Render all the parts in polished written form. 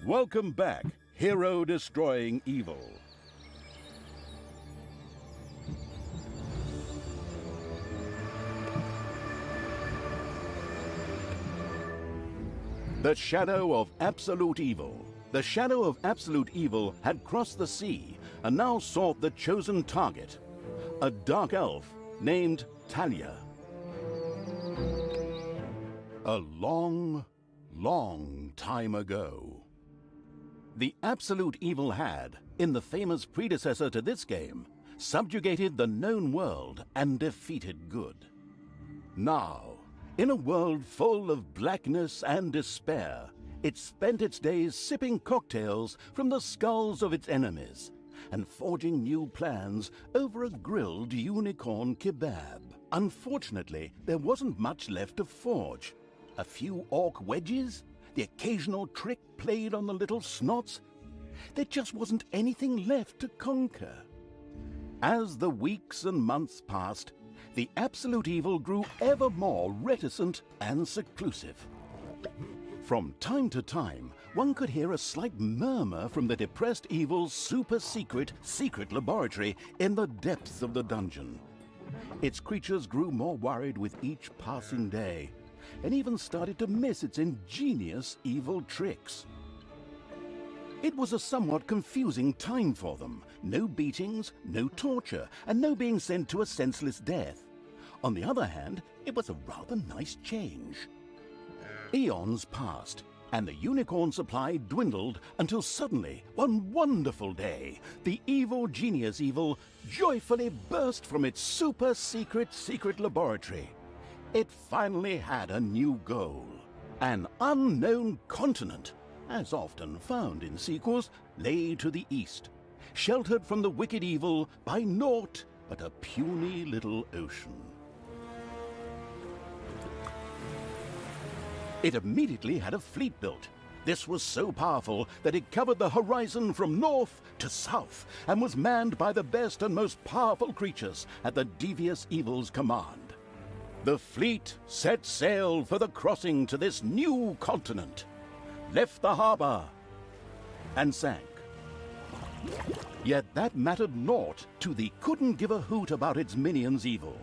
Welcome back, hero destroying evil. The shadow of absolute evil. The shadow of absolute evil had crossed the sea and now sought the chosen target, a dark elf named Talia. A long, long time ago. The absolute evil had, in the famous predecessor to this game, subjugated the known world and defeated good. Now, in a world full of blackness and despair, it spent its days sipping cocktails from the skulls of its enemies and forging new plans over a grilled unicorn kebab. Unfortunately, there wasn't much left to forge. A few orc wedges, the occasional trick played on the little snots. There just wasn't anything left to conquer. As the weeks and months passed, the absolute evil grew ever more reticent and seclusive. From time to time, one could hear a slight murmur from the depressed evil's secret laboratory in the depths of the dungeon. Its creatures grew more worried with each passing day, and even started to miss its ingenious evil tricks. It was a somewhat confusing time for them. No beatings, no torture, and no being sent to a senseless death. On the other hand, it was a rather nice change. Eons passed, and the unicorn supply dwindled until suddenly, one wonderful day, the evil genius evil joyfully burst from its secret laboratory. It finally had a new goal. An unknown continent, as often found in sequels, lay to the east, sheltered from the wicked evil by naught but a puny little ocean. It immediately had a fleet built. This was so powerful that it covered the horizon from north to south and was manned by the best and most powerful creatures at the devious evil's command. The fleet set sail for the crossing to this new continent, left the harbor, and sank. Yet that mattered naught to the couldn't give a hoot about its minions' evil.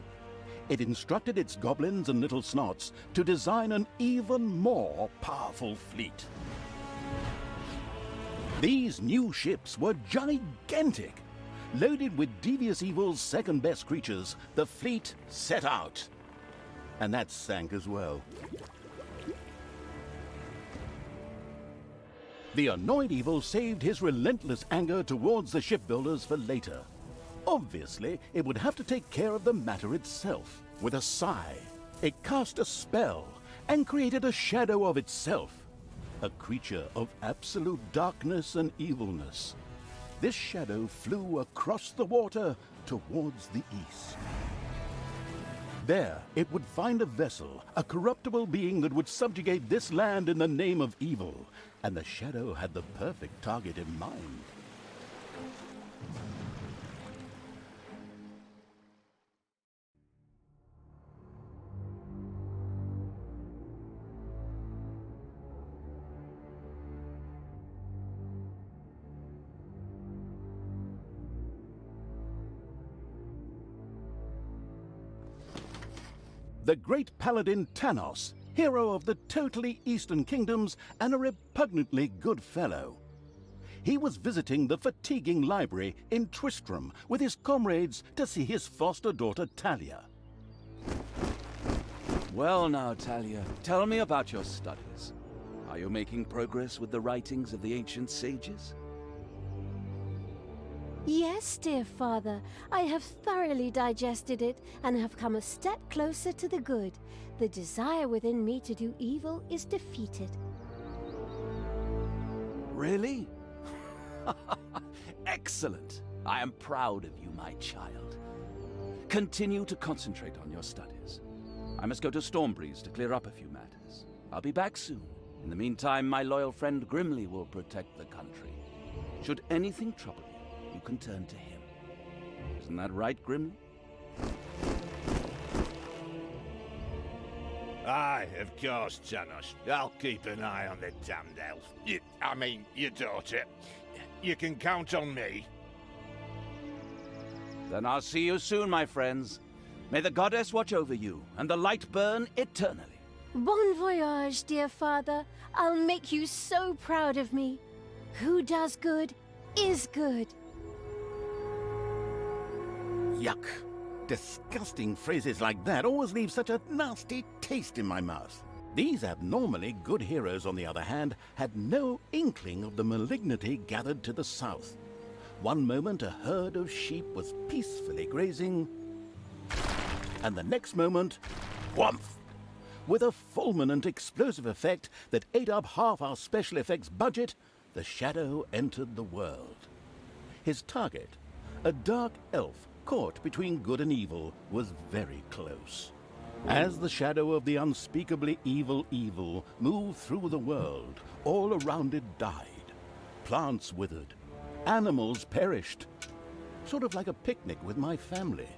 It instructed its goblins and little snots to design an even more powerful fleet. These new ships were gigantic. Loaded with devious evil's second-best creatures, the fleet set out. And that sank as well. The annoyed evil saved his relentless anger towards the shipbuilders for later. Obviously, it would have to take care of the matter itself. With a sigh, it cast a spell and created a shadow of itself, a creature of absolute darkness and evilness. This shadow flew across the water towards the east. There, it would find a vessel, a corruptible being that would subjugate this land in the name of evil, and the shadow had the perfect target in mind. The great paladin Tanos, hero of the totally Eastern Kingdoms and a repugnantly good fellow. He was visiting the fatiguing library in Tristram with his comrades to see his foster daughter Talia. Well now, Talia, tell me about your studies. Are you making progress with the writings of the ancient sages? Yes, dear father, I have thoroughly digested it and have come a step closer to the good. The desire within me to do evil is defeated. Really? Excellent. I am proud of you, my child. Continue to concentrate on your studies. I must go to Stormbreeze to clear up a few matters. I'll be back soon. In the meantime, my loyal friend Grimly will protect the country. Should anything trouble you, you can turn to him. Isn't that right, Grimly? Aye, of course, Tanos. I'll keep an eye on the damned elf. Your daughter. You can count on me. Then I'll see you soon, my friends. May the goddess watch over you, and the light burn eternally. Bon voyage, dear father. I'll make you so proud of me. Who does good is good. Yuck. Disgusting phrases like that always leave such a nasty taste in my mouth. These abnormally good heroes, on the other hand, had no inkling of the malignity gathered to the south. One moment a herd of sheep was peacefully grazing, and the next moment, whumph! With a fulminant explosive effect that ate up half our special effects budget, the Shadow entered the world. His target, a dark elf caught between good and evil, was very close. As the shadow of the unspeakably evil moved through the world, all around it died. Plants withered. Animals perished. Sort of like a picnic with my family.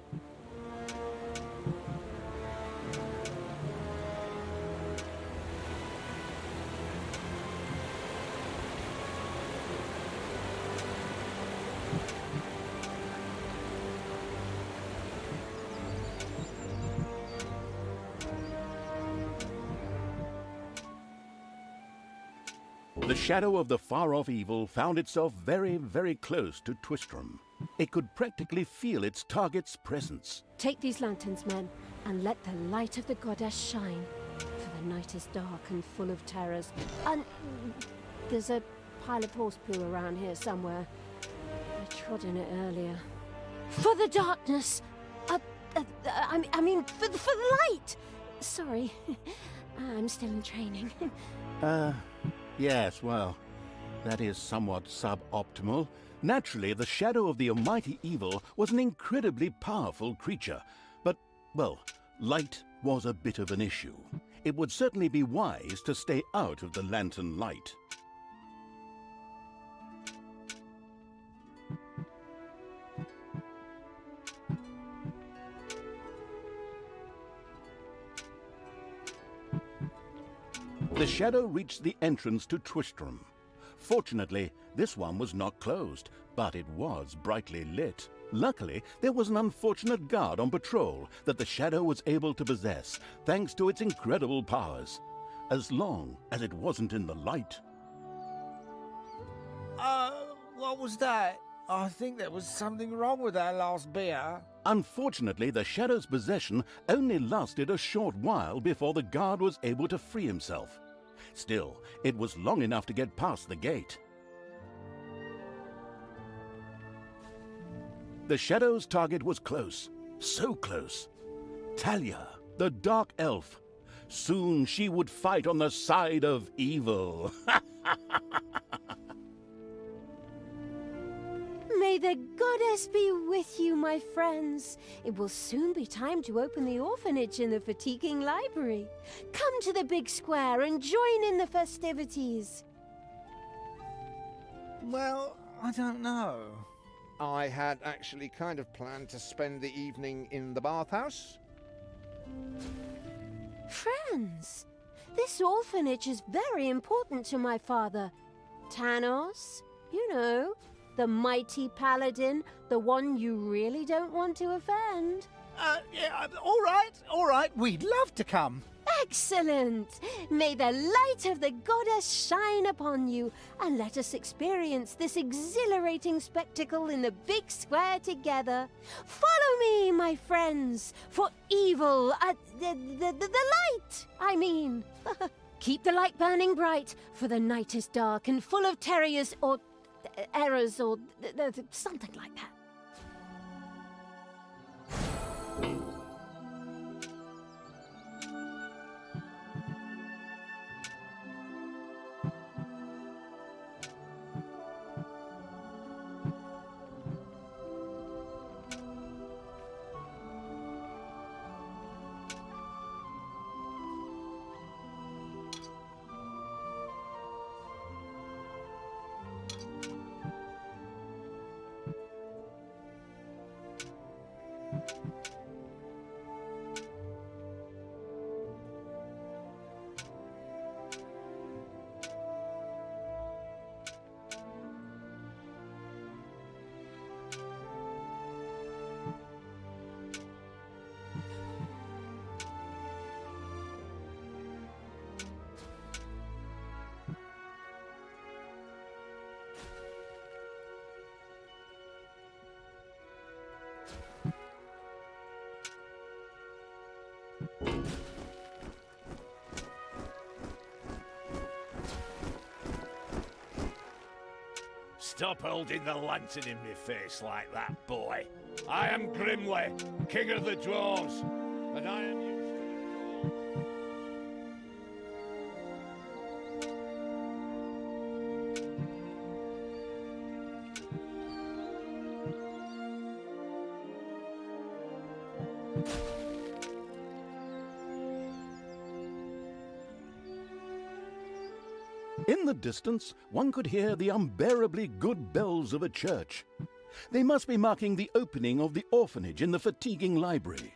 The shadow of the far-off evil found itself very, very close to Twistram. It could practically feel its target's presence. Take these lanterns, men, and let the light of the goddess shine. For the night is dark and full of terrors. And there's a pile of horse poo around here somewhere. I trod in it earlier. For the darkness! I mean, for the light! Sorry, I'm still in training. Yes, well, that is somewhat suboptimal. Naturally, the shadow of the almighty evil was an incredibly powerful creature. But, well, light was a bit of an issue. It would certainly be wise to stay out of the lantern light. The shadow reached the entrance to Twistram. Fortunately, this one was not closed, but it was brightly lit. Luckily, there was an unfortunate guard on patrol that the shadow was able to possess, thanks to its incredible powers. As long as it wasn't in the light. What was that? I think there was something wrong with our last beer. Unfortunately, the shadow's possession only lasted a short while before the guard was able to free himself. Still, it was long enough to get past the gate. The shadow's target was close, so close. Talia, the dark elf. Soon she would fight on the side of evil. May the goddess be with you, my friends. It will soon be time to open the orphanage in the fatiguing library. Come to the big square and join in the festivities. Well, I don't know. I had actually kind of planned to spend the evening in the bathhouse. Friends, this orphanage is very important to my father. Tanos, you know, the mighty paladin, the one you really don't want to offend. Yeah, all right, we'd love to come. Excellent! May the light of the goddess shine upon you, and let us experience this exhilarating spectacle in the big square together. Follow me, my friends, for evil, the light, I mean. Keep the light burning bright, for the night is dark and full of terrors or errors or something like that. Stop holding the lantern in my face like that, boy. I am Grimly, king of the dwarves, and I am used to the cold. In the distance, one could hear the unbearably good bells of a church. They must be marking the opening of the orphanage in the fatiguing library.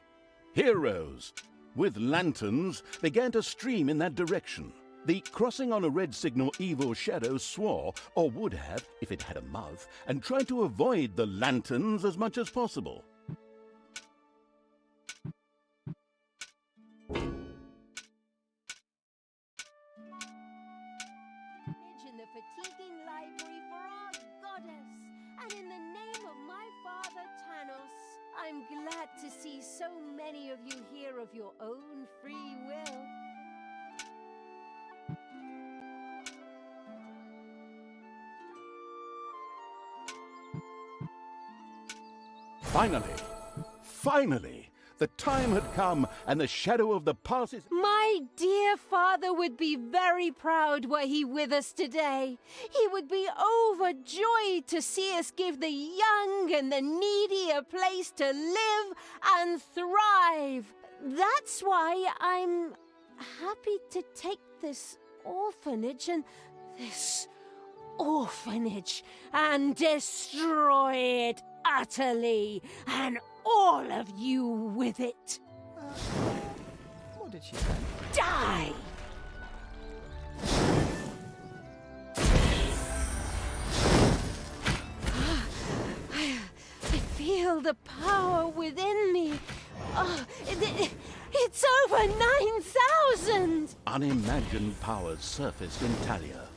Heroes, with lanterns, began to stream in that direction. The crossing on a red signal evil shadow swore, or would have, if it had a mouth, and tried to avoid the lanterns as much as possible. In the fatiguing library for our goddess, and in the name of my father Tanos, I'm glad to see so many of you here of your own free will. Finally, the time had come, and the shadow of the past is... My dear father would be very proud were he with us today. He would be overjoyed to see us give the young and the needy a place to live and thrive. That's why I'm happy to take this orphanage and destroy it utterly, and all of you with it. What did she say? Die! I feel the power within me. Oh, it's over 9,000! Unimagined powers surfaced in Talia,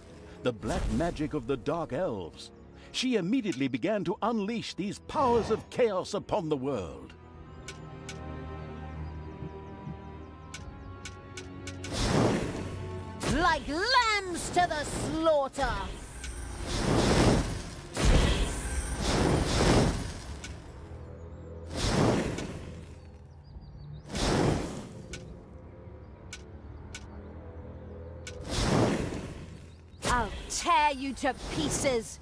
the black magic of the Dark Elves. She immediately began to unleash these powers of chaos upon the world. Like lambs to the slaughter! I'll tear you to pieces!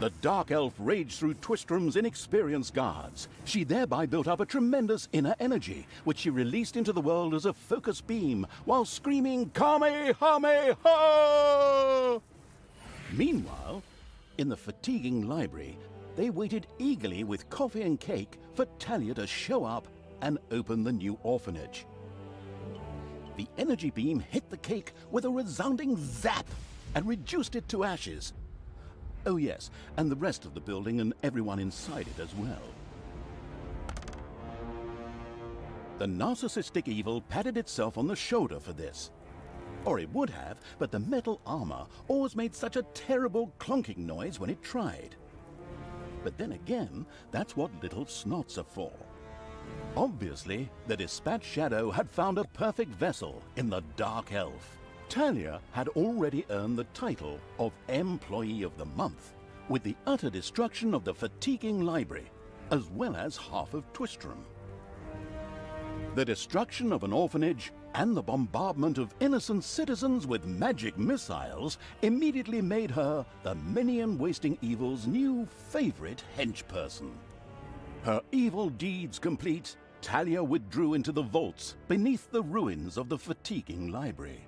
The Dark Elf raged through Twistrom's inexperienced guards. She thereby built up a tremendous inner energy, which she released into the world as a focus beam, while screaming, Kamehameha! Meanwhile, in the fatiguing library, they waited eagerly with coffee and cake for Talia to show up and open the new orphanage. The energy beam hit the cake with a resounding zap and reduced it to ashes. Oh yes, and the rest of the building and everyone inside it as well. The narcissistic evil patted itself on the shoulder for this. Or it would have, but the metal armor always made such a terrible clonking noise when it tried. But then again, that's what little snots are for. Obviously, the Dispatch Shadow had found a perfect vessel in the Dark Elf. Talia had already earned the title of Employee of the Month, with the utter destruction of the fatiguing library, as well as half of Twistrom. The destruction of an orphanage and the bombardment of innocent citizens with magic missiles immediately made her the minion-wasting evil's new favorite henchperson. Her evil deeds complete, Talia withdrew into the vaults beneath the ruins of the fatiguing library.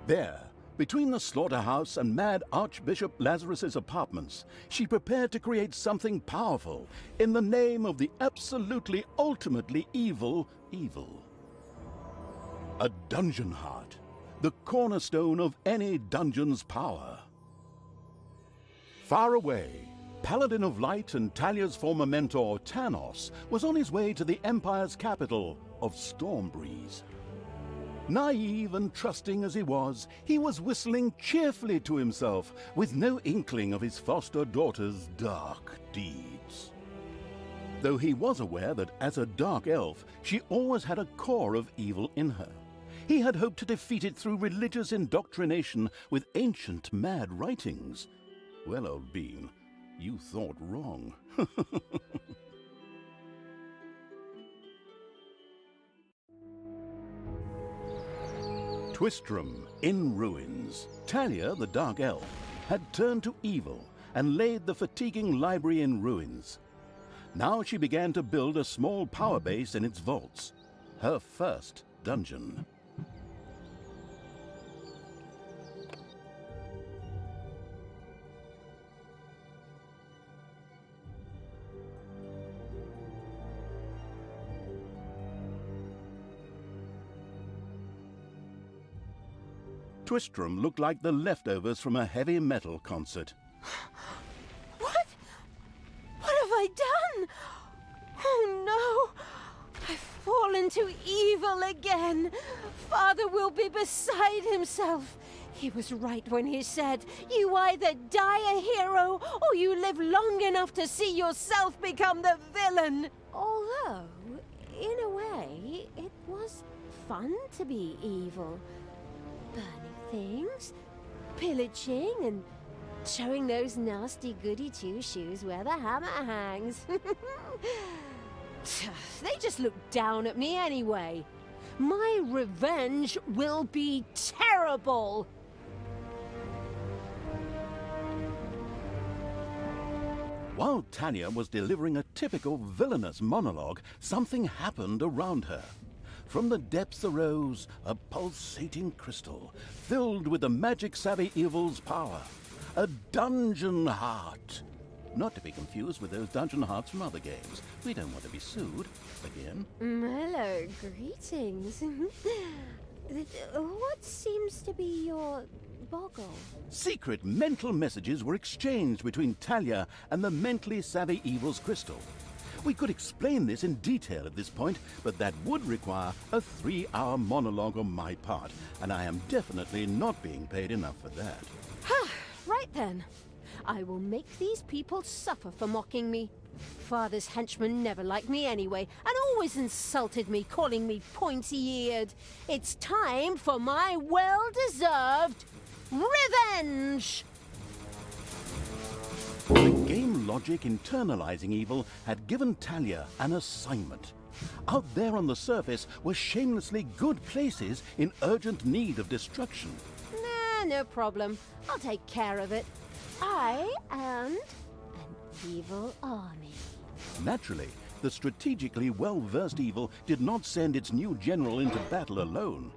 There, between the slaughterhouse and Mad Archbishop Lazarus's apartments, she prepared to create something powerful in the name of the absolutely ultimately evil. A dungeon heart, the cornerstone of any dungeon's power. Far away, Paladin of Light and Talia's former mentor, Tanos, was on his way to the Empire's capital of Stormbreeze. Naive and trusting as he was whistling cheerfully to himself, with no inkling of his foster daughter's dark deeds. though he was aware that as a dark elf, she always had a core of evil in her. He had hoped to defeat it through religious indoctrination with ancient mad writings. Well, old bean, you thought wrong. Twistram in ruins. Talia, the dark elf, had turned to evil and laid the fatiguing library in ruins. Now she began to build a small power base in its vaults. Her first dungeon. Twistram looked like the leftovers from a heavy metal concert. What? What have I done? Oh no! I've fallen to evil again. Father will be beside himself. He was right when he said, you either die a hero or you live long enough to see yourself become the villain. Although, in a way, it was fun to be evil. Burning things, pillaging, and showing those nasty goody two-shoes where the hammer hangs. They just look down at me anyway. My revenge will be terrible. While Talia was delivering a typical villainous monologue, something happened around her. From the depths arose a pulsating crystal, filled with the magic-savvy evil's power. A dungeon heart. Not to be confused with those dungeon hearts from other games. We don't want to be sued again. Hello, greetings. What seems to be your boggle? Secret mental messages were exchanged between Talia and the mentally savvy evil's crystal. We could explain this in detail at this point, but that would require a 3-hour monologue on my part, and I am definitely not being paid enough for that. Right then. I will make these people suffer for mocking me. Father's henchmen never liked me anyway, and always insulted me, calling me pointy-eared. It's time for my well-deserved revenge! The game logic internalizing evil had given Talia an assignment. Out there on the surface were shamelessly good places in urgent need of destruction. Nah, no problem. I'll take care of it. I and an evil army. Naturally, the strategically well-versed evil did not send its new general into battle alone.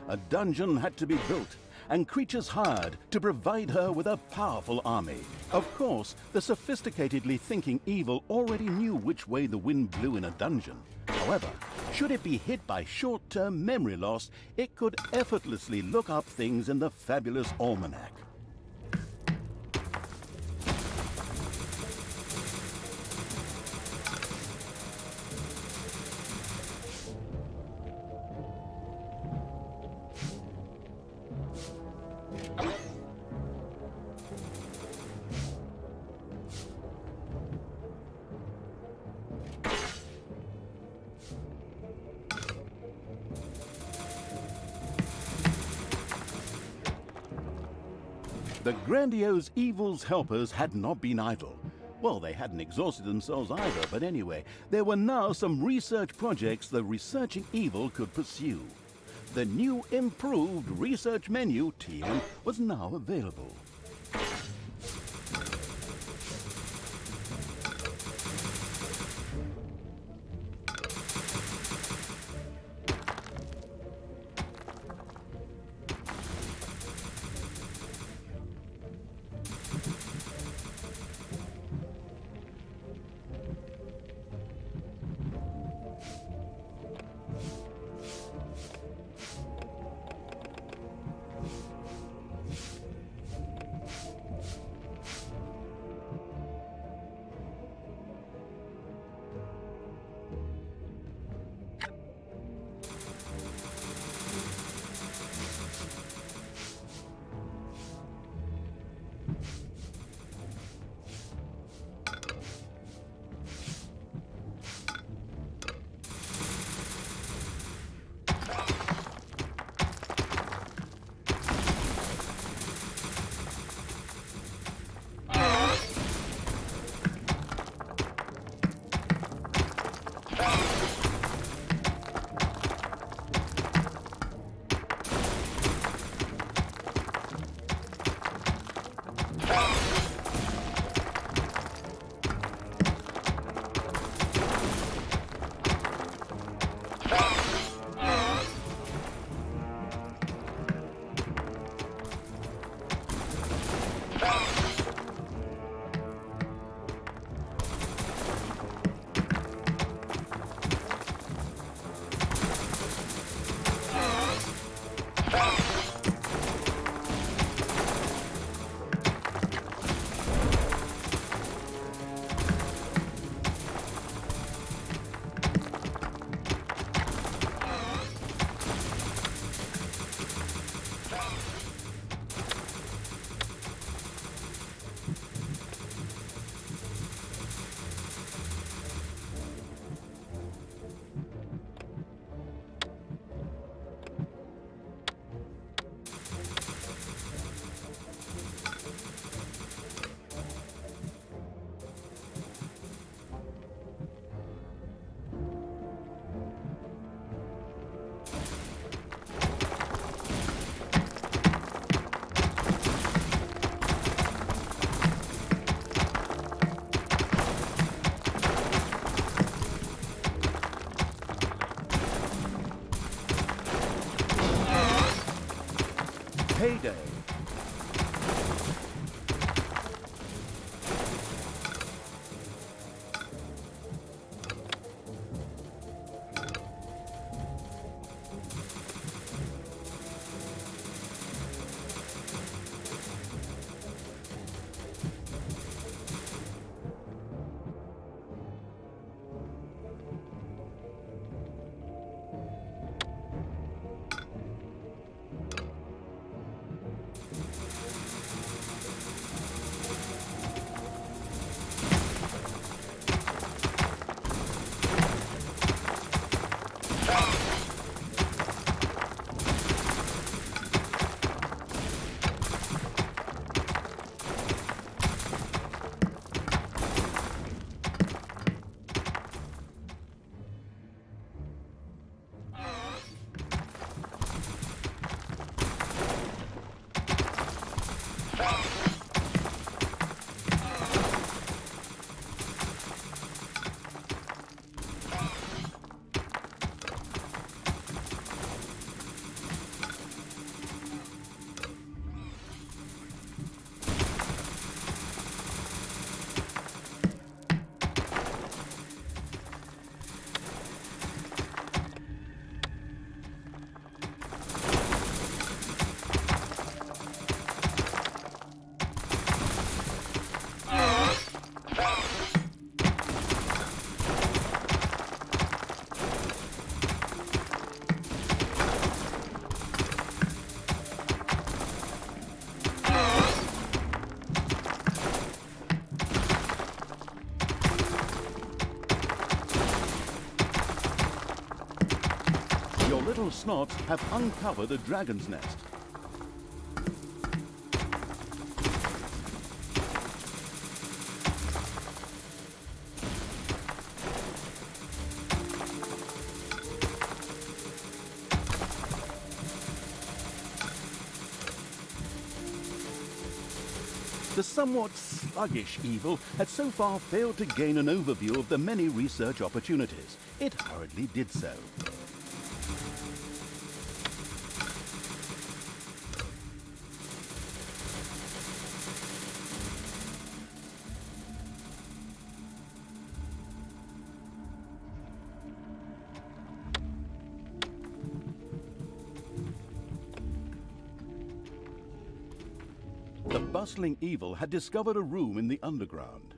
A dungeon had to be built, and creatures hired to provide her with a powerful army. Of course, the sophisticatedly thinking evil already knew which way the wind blew in a dungeon. However, should it be hit by short-term memory loss, it could effortlessly look up things in the fabulous almanac. The grandiose evil's helpers had not been idle. Well, they hadn't exhausted themselves either, but anyway, there were now some research projects the researching evil could pursue. The new improved research menu, TM, was now available. several snots have uncovered a dragon's nest. The somewhat sluggish evil had so far failed to gain an overview of the many research opportunities. It hurriedly did so. The bustling evil had discovered a room in the underground.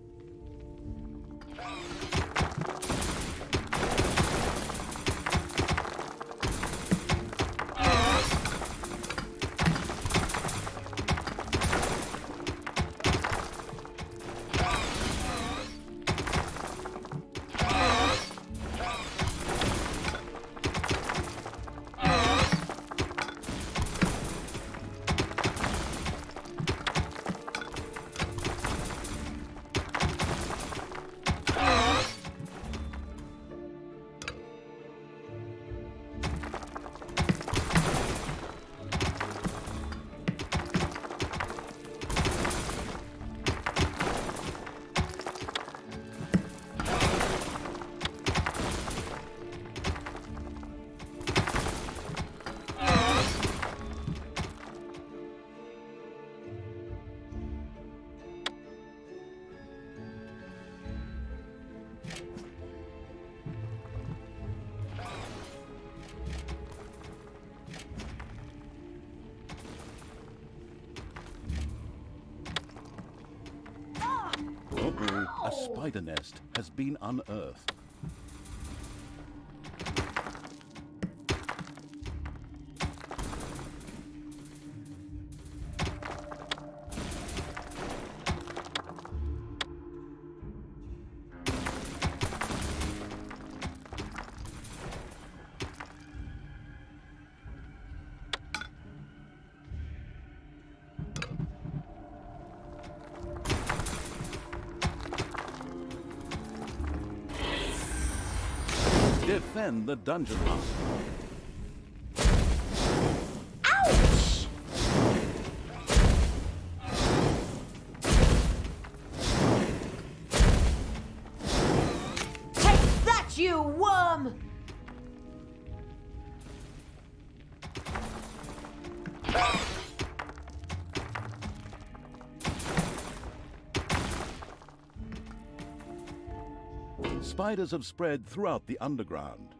A spider nest has been unearthed. Defend the dungeon master. Take that, you worm! Spiders have spread throughout the underground.